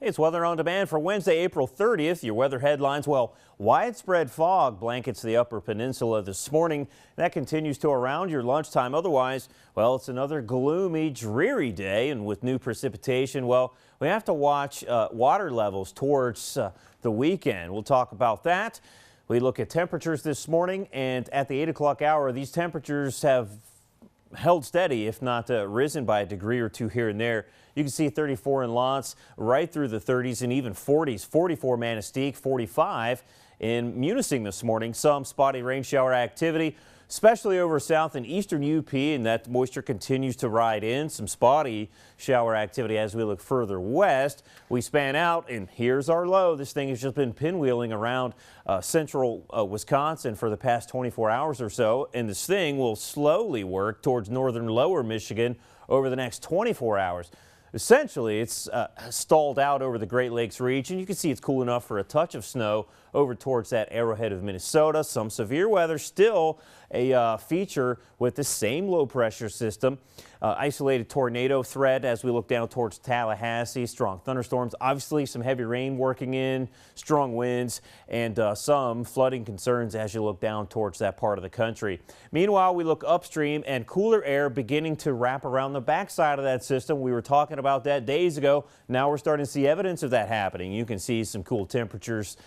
It's Weather on Demand for Wednesday, April 30th. Your weather headlines, well, widespread fog blankets the upper peninsula this morning. That continues to around your lunchtime. Otherwise, well, it's another gloomy, dreary day. And with new precipitation, well, we have to watch water levels towards the weekend. We'll talk about that. We look at temperatures this morning, and at the 8 o'clock hour, these temperatures have held steady, if not risen by a degree or two here and there. You can see 34 in Lance, right through the 30s and even 40s. 44 Manistee, 45 in Munising this morning. Some spotty rain shower activity, especially over south and eastern UP, and that moisture continues to ride in. Some spotty shower activity as we look further west. We span out, and here's our low. This thing has just been pinwheeling around central Wisconsin for the past 24 hours or so, and this thing will slowly work towards northern lower Michigan over the next 24 hours. Essentially, it's stalled out over the Great Lakes region. You can see it's cool enough for a touch of snow over towards that arrowhead of Minnesota. Some severe weather still a feature with the same low pressure system. Isolated tornado threat as we look down towards Tallahassee. Strong thunderstorms. Obviously, some heavy rain working in, strong winds, and some flooding concerns as you look down towards that part of the country. Meanwhile, we look upstream and cooler air beginning to wrap around the backside of that system. We were talking about that days ago. Now we're starting to see evidence of that happening. You can see some cool temperatures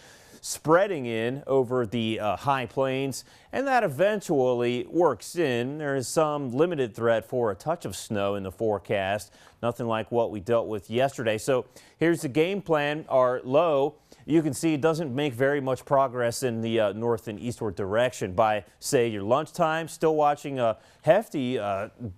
spreading in over the high plains, and that eventually works in. There is some limited threat for a touch of snow in the forecast, nothing like what we dealt with yesterday. So here's the game plan. Our low, you can see, it doesn't make very much progress in the north and eastward direction. By, say, your lunchtime, still watching a hefty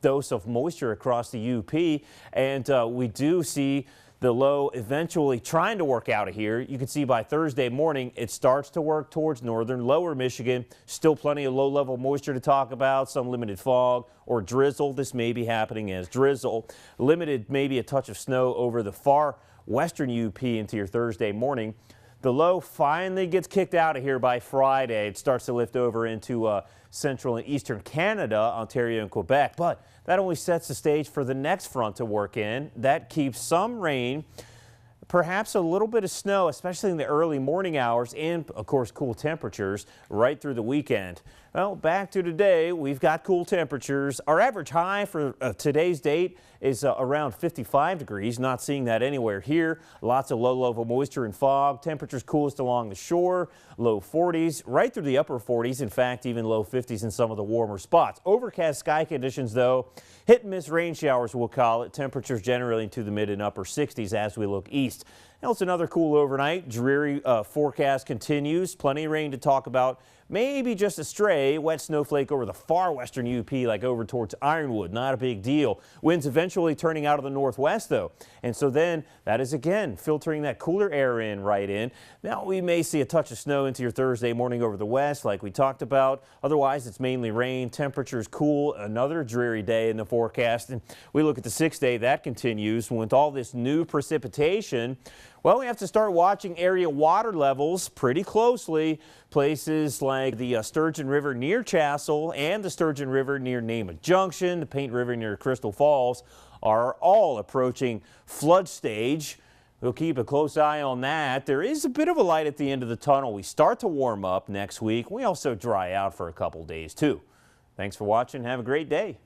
dose of moisture across the UP, and we do see the low eventually trying to work out of here. You can see by Thursday morning, it starts to work towards northern lower Michigan. Still plenty of low-level moisture to talk about, some limited fog or drizzle. This may be happening as drizzle. Limited, maybe a touch of snow over the far western UP into your Thursday morning. The low finally gets kicked out of here by Friday. It starts to lift over into central and eastern Canada, Ontario and Quebec, but that only sets the stage for the next front to work in. That keeps some rain, perhaps a little bit of snow, especially in the early morning hours, and of course cool temperatures right through the weekend. Well, back to today, we've got cool temperatures. Our average high for today's date is around 55 degrees. Not seeing that anywhere here. Lots of low-level moisture and fog. Temperatures coolest along the shore, low 40s, right through the upper 40s. In fact, even low 50s in some of the warmer spots. Overcast sky conditions, though. Hit and miss rain showers, we'll call it. Temperatures generally into the mid and upper 60s as we look east. Now it's another cool overnight. Dreary forecast continues. Plenty of rain to talk about. Maybe just a stray wet snowflake over the far western UP, like over towards Ironwood. Not a big deal. Winds eventually turning out of the northwest, though. And so then that is again filtering that cooler air in right in. Now we may see a touch of snow into your Thursday morning over the west, like we talked about. Otherwise, it's mainly rain. Temperatures cool. Another dreary day in the forecast. And we look at the 6-day. That continues with all this new precipitation. Well, we have to start watching area water levels pretty closely. Places like the Sturgeon River near Chassell and the Sturgeon River near Namath Junction, the Paint River near Crystal Falls are all approaching flood stage. We'll keep a close eye on that. There is a bit of a light at the end of the tunnel. We start to warm up next week. We also dry out for a couple days too. Thanks for watching. Have a great day.